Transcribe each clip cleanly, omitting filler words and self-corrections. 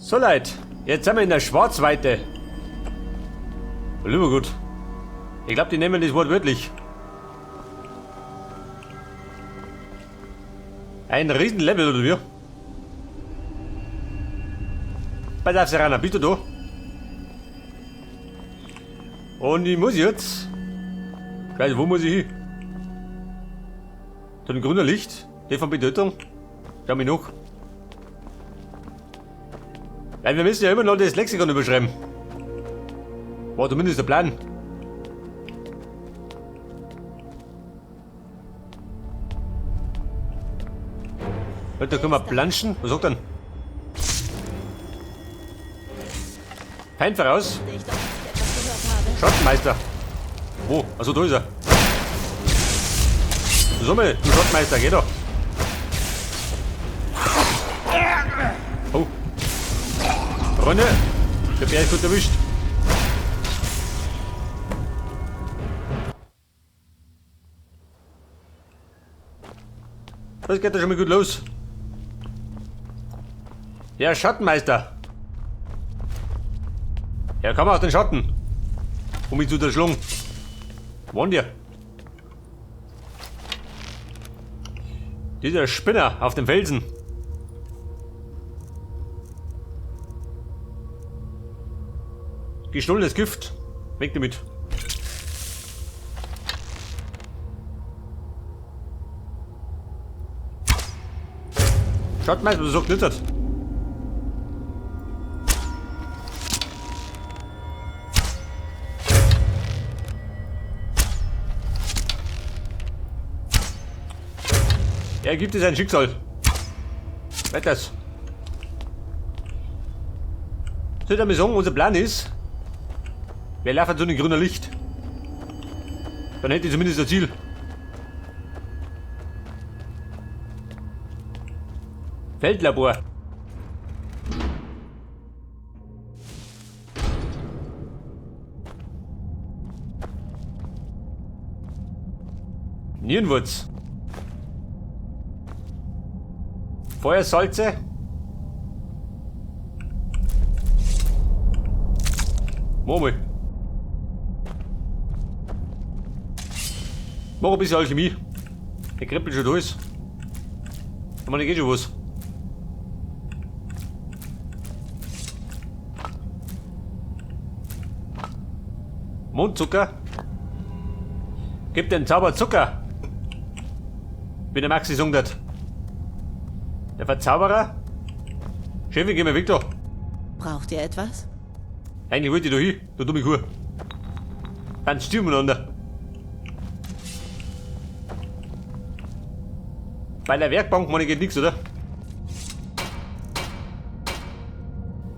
So Leute, jetzt sind wir in der Schwarzweite. Lieber gut. Ich glaube, die nehmen das Wort wörtlich. Ein Riesenlevel oder wie? Pass auf, Serena, bist du da? Und ich muss jetzt... Gleich, wo muss ich hin? Da ein grüner Licht, der von Bedeutung. Schau mich noch. Weil wir müssen ja immer noch das Lexikon überschreiben. War zumindest der Plan. Da können wir planschen. Was sagt denn? Feind voraus. Schottenmeister. Wo? Achso, da ist er. So mal, du Schottenmeister, geh doch. Oh. Freunde, ich hab echt gut erwischt. Das geht ja schon mal gut los. Ja, Schattenmeister. Ja, komm aus den Schatten. Um mich zu unterschlungen. Wohnt ihr? Dieser Spinner auf dem Felsen. Gestohlenes Gift. Weg damit. Schattenmeister, du so knittert. Er gibt es ein Schicksal. Weiters. Soll ich mir sagen, unser Plan ist, wir laufen zu einem grünen Licht. Dann hätte ich zumindest ein Ziel. Feldlabor. Nierenwurz. Feuersalze. Murmel. Mach ein bisschen Alchemie. Der kribbelt schon durch. Ich meine, geht schon was. Mondzucker. Gib den Zauberzucker. Wie der Maxi gesungen hat. Der Verzauberer? Chefin, geh mal weg da. Braucht ihr etwas? Eigentlich wollte ich da hin, du dumme Kuh. Dann stürmen miteinander. Bei der Werkbank, meine, geht nichts, oder?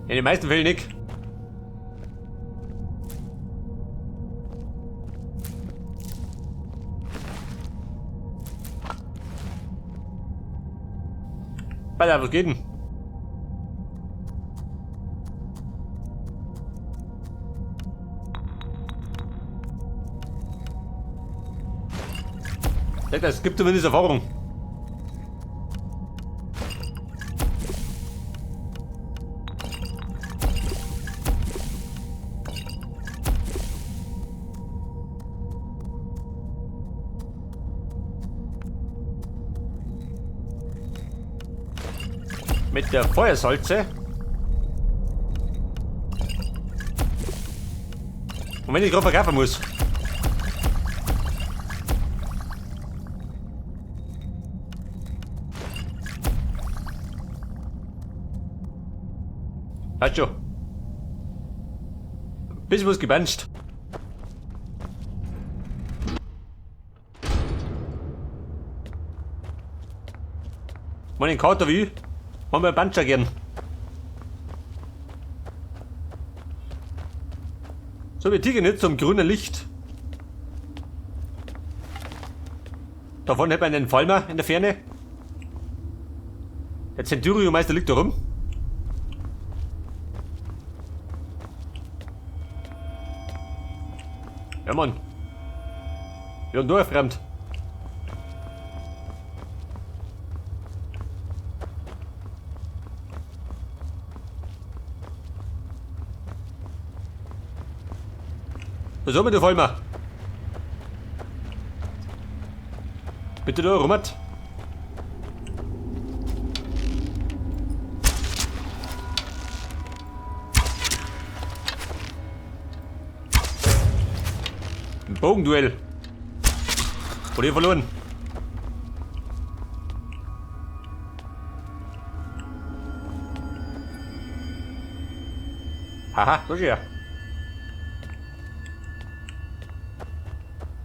In den meisten Fällen nicht. Was geht denn? Das gibt zumindest Erfahrung. Mit der Feuersalze. Und wenn ich gerade verkaufen muss. Hat schon. Bisschen was gebancht. Meinen Kater wie? Haben wir einen Bandscher gern. So, wir tigen jetzt zum grünen Licht. Da vorne hat man einen Falmer in der Ferne. Der Centurion-Meister liegt da rum. Ja, Mann. Wir haben nur fremd. Was haben wir, du Vollmer? Bitte da, Rummert. Ein Bogenduell. Wurde hier verloren. Haha, so ist er.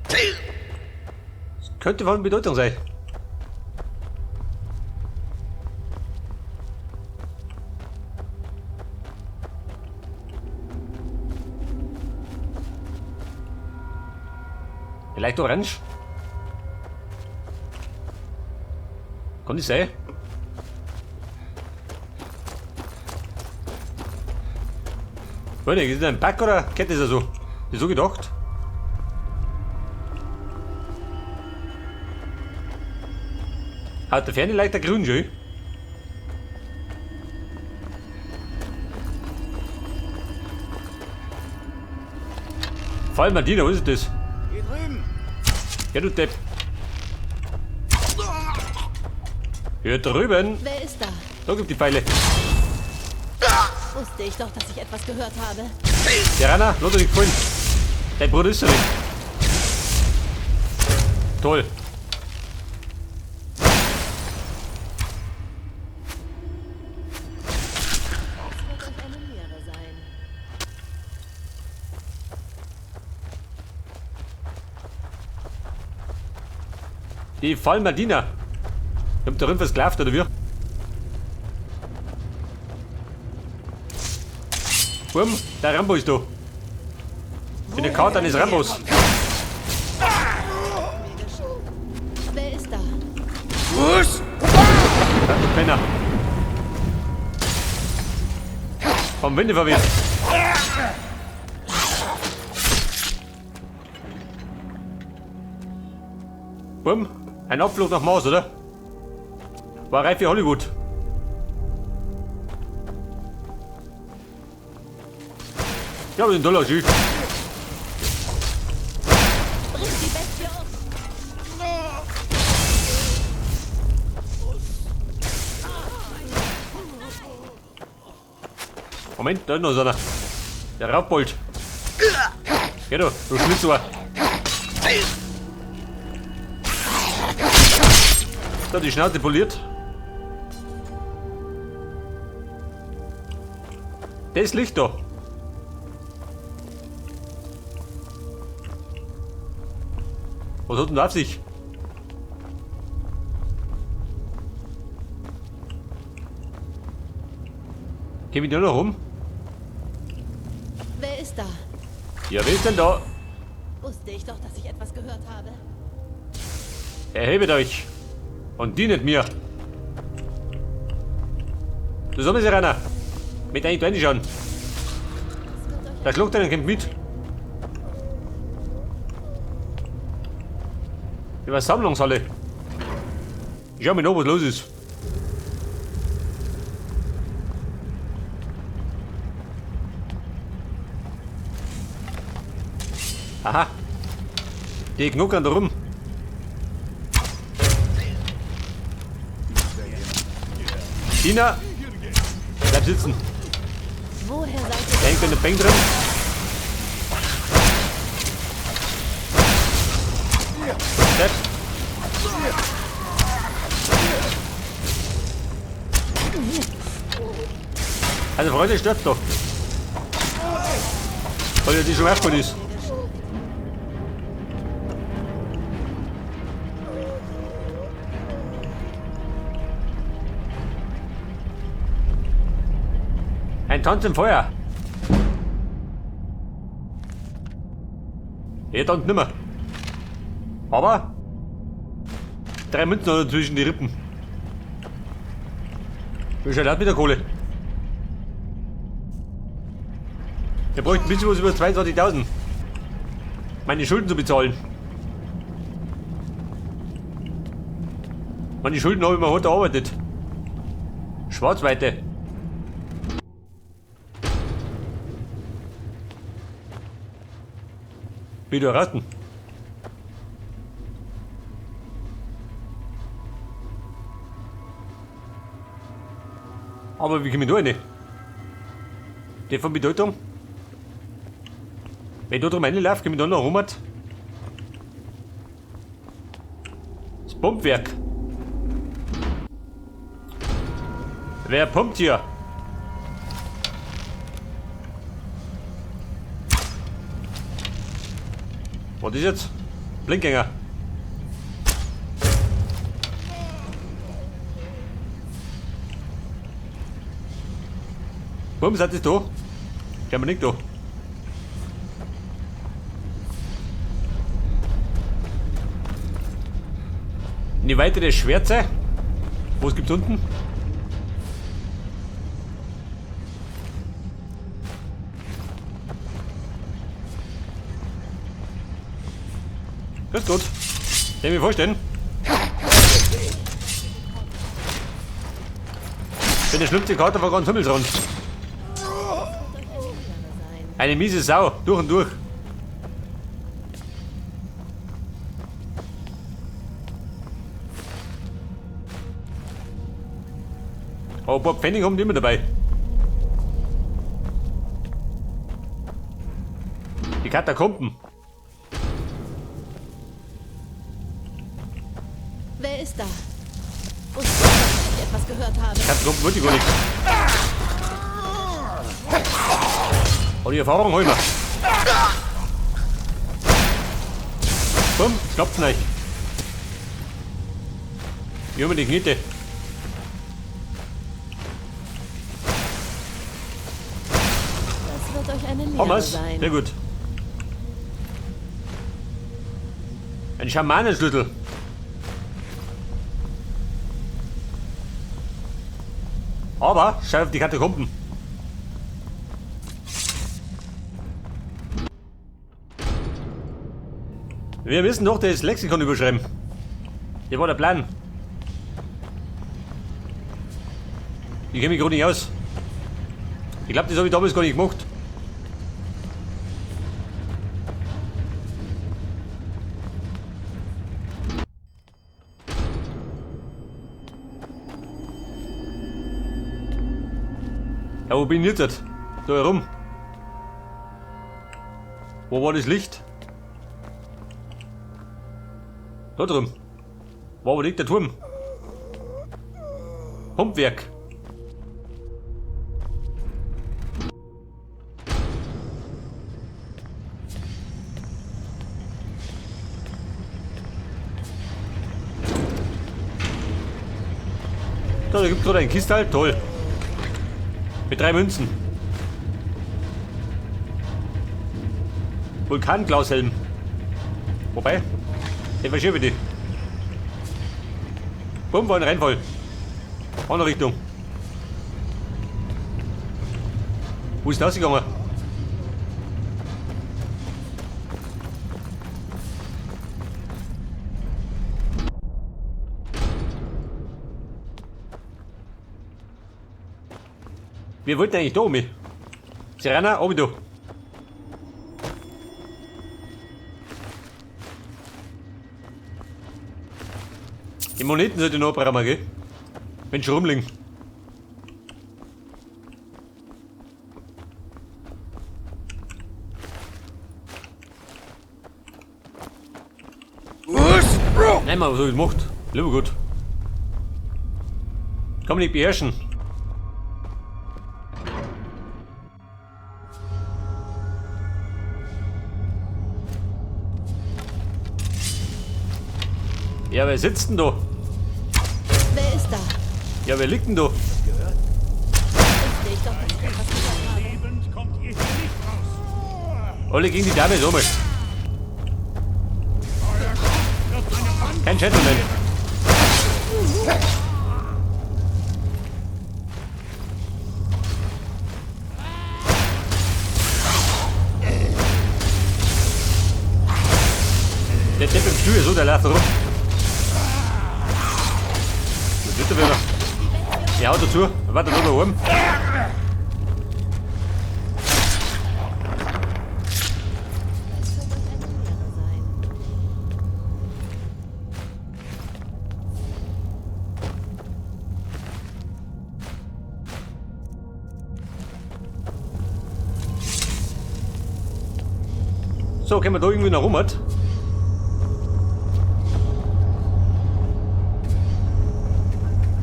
Das könnte von Bedeutung sein. Vielleicht orange. Kann das sein? Warte, ist das ein Pack oder geht das ja so? Ist so gedacht? Hat der Ferne leicht der grün schön. Fall Martina, wo ist das? Hier drüben. Ja, du Depp. Hier drüben. Wer ist da? Da gibt die Pfeile. Wusste ich doch, dass ich etwas gehört habe. Der Rana, lass dir nicht gefallen. Dein Bruder ist er nicht. Toll. Das wird euch eine Lehre sein. Die Vollmardiner. Ich hab da irgendwas gelaufen, oder wie? Bumm, der Rambo ist da. Bin der Kater eines Rambos. Wer ist da? Was? Ja, du Penner. Vom Winde verweht. Bumm, ein Abflug nach Mars, oder? War reif für Hollywood. Ja, aber den Dollar schön. Bringt die Bestie um! Moment, da ist noch so einer. Der Raubbold. Geh du Schlitzohr. Da die Schnauze poliert. Das Licht da. Was hat denn da auf sich? Geh ich da noch rum? Wer ist da? Ja, wer ist denn da? Wusste ich doch, dass ich etwas gehört habe. Erhebet euch und dienet mir. Zusammen ist einer. Mit einem Twenty schon. Es wird euch Der schluckt einen, kommt mit. Über Sammlungshalle. Ich schau mir noch, was los ist. Aha. Die knuckern da rum. Tina, bleib sitzen. Woher seid Der hängt in der Bank drin. Depp. Also Freunde, stirbt doch. Weil er die schon aufgeholt ist. Ein Tanz im Feuer. Hier und nimmer. Aber 3 Münzen oder zwischen die Rippen. Wie schnell hat mit der Kohle? Wir bräuchten ein bisschen was über 22.000. Meine Schulden zu bezahlen. Meine Schulden habe ich mir heute erarbeitet. Schwarzweite. Wie du erraten. Aber wie komme ich da rein? Die von Bedeutung? Wenn ich da drum reinlaufe, komme ich da noch rum. Das Pumpwerk. Wer pumpt hier? Was ist jetzt? Blinkgänger. Warum seid ihr da? Kann man nicht da. Eine weitere Schwärze. Was gibt's unten? Grüß Gott. Kann ich mir vorstellen. Ich bin der schlimmste Kater von ganz Himmelsrand. Eine miese Sau, durch und durch. Aber ein paar Pfennig haben die immer dabei. Die Katakomben. Wer ist da? Wusste ich, dass ich etwas gehört habe. Katakomben wollte ich gar nicht. Aber die Erfahrung holen wir. Bumm, klopft's nicht. Hier haben wir die Kniete. Das wird euch eine Haben Lehre wir's? sein. Sehr gut. Ein Schamanenschlüssel. Aber schau auf die Katakomben. Wir müssen doch das Lexikon überschreiben. Hier war der Plan. Ich kenne mich gerade nicht aus. Ich glaube, das habe ich damals gar nicht gemacht. Ja, wo bin ich jetzt? Da herum. Wo war das Licht? Da drüben. Wo liegt der Turm? Pumpwerk. Da gibt es gerade ein Kistal. Toll. Mit 3 Münzen. Vulkanklaushelm. Wobei, den verschiebe ich. Bumm, war ein Reinfall. Andere Richtung. Wo ist das gegangen? Wir wollten eigentlich da um mich. Serena, oben da. Die Moneten sollte noch abräumen, gell? Wenn schon rumliegen. Nein, was habe ich gemacht? Lieber gut. Kann man nicht beherrschen. Ja, wer sitzt denn da? Wer ist da? Ja, wer liegt denn da? Wusste ich doch, dass ich etwas gehört habe. Lebend kommt ihr hier nicht raus. Alle gegen die Dame, so mal. Kein Gentleman. Der Depp im Stuhl, so, der läuft rum. Was wird der wieder? Ja, haut dazu. Warte, da oben. So, können wir da irgendwie noch rum?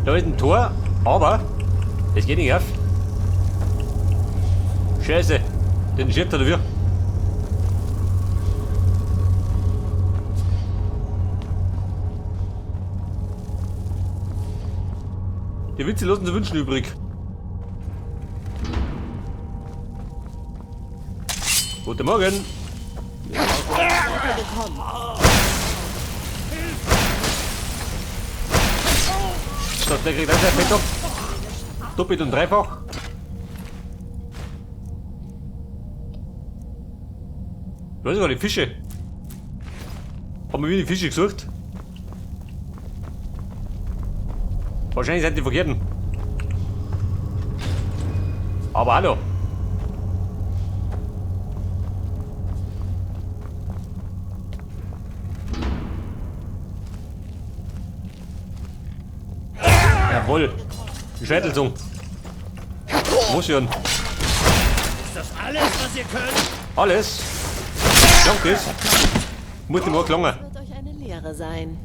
Da ist ein Tor, aber es geht nicht auf. Scheiße, den schiebt er dafür. Die Witze lassen zu wünschen übrig. Guten Morgen. Gekommen. So, der kriegt das Fett ab. Doppelt und dreifach. Ich weiß gar nicht, Fische. Haben wir wieder Fische gesucht? Wahrscheinlich sind die verkehrten. Aber hallo. Jawohl. Die Schädelzung. Muss schon. Ist das alles, was ihr könnt? Alles. Danke. Muss dem auch gelingen. Wird euch eine Lehre sein.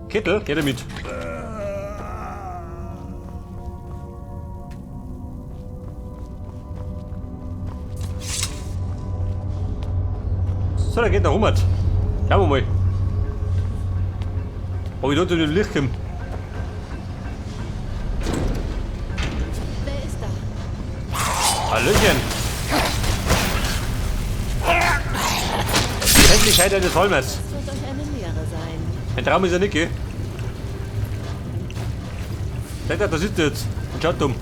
Kittel, geht er mit. So, da geht der rum. Schauen wir mal. Ob ich da zu dem Licht komme. Wer ist da? Hallöchen. Die Hässlichkeit eines Holmers. Das wird euch eine Lehre sein. Ein Traum ist er nicht, gell? Seht ihr, da sitzt er jetzt und schaut dumm.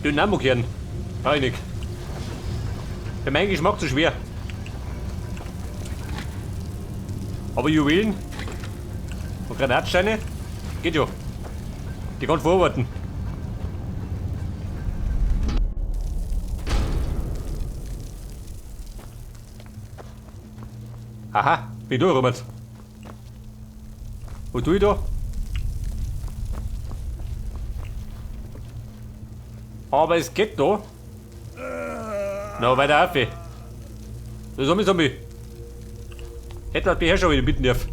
Dynamo-Kern. Einig. Für meinen Geschmack zu schwer. Aber Juwelen und Granatsteine geht ja. Die kann verarbeiten. Aha, bin du, Robert. Wo tue ich da? Aber es geht da. Na, weiter auf. Das haben wir, Zombie. Hätte man die Herrscher wieder bitten dürfen.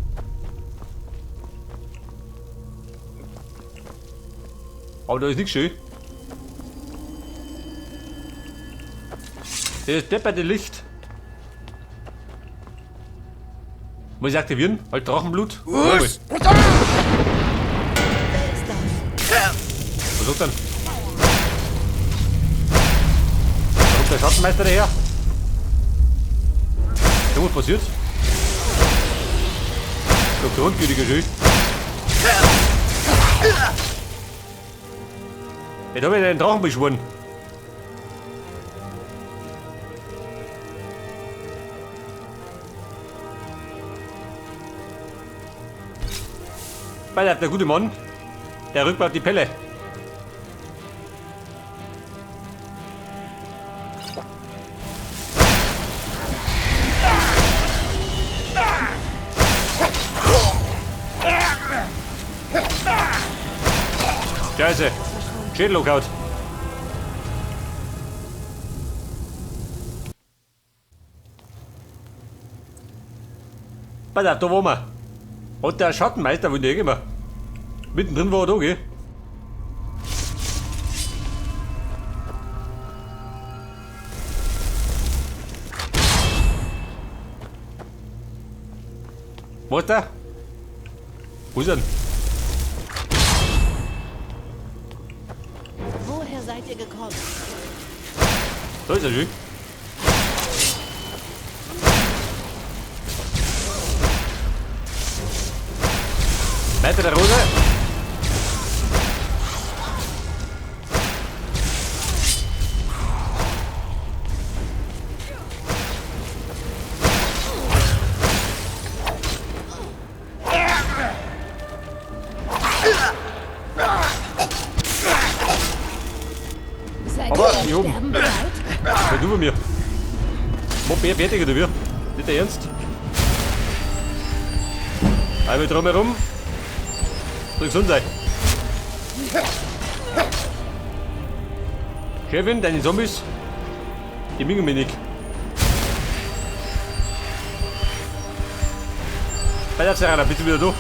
Aber da ist nichts schön. Das ist depperte Licht. Muss ich aktivieren? Halt Drachenblut? Wer ist da? Was sagt denn? Da kommt der Schattenmeister daher. Irgendwas passiert? Dr. Hundgütiger schön. Jetzt habe ich den Drachen beschworen. Weil der gute Mann, der rückt auf die Pelle. Scheiße, Schädel-Lockout. Pass auf, da waren wir. Und der Schattenmeister wollte irgendwann. Mittendrin war er da, gell? Wo ist der? Wo ist er denn? Woher seid ihr gekommen? Da ist er schön. Weiter der Rose. Seid Aber ihr hier oben. sterbenbereit? Sei du bei mir. Mach mehr fertiger, du wir. Nicht der Ernst. Einmal drumherum. So gesund sein. Kevin, deine Zombies, die mögen mich nicht. Bei der Serrana, bitte wieder du.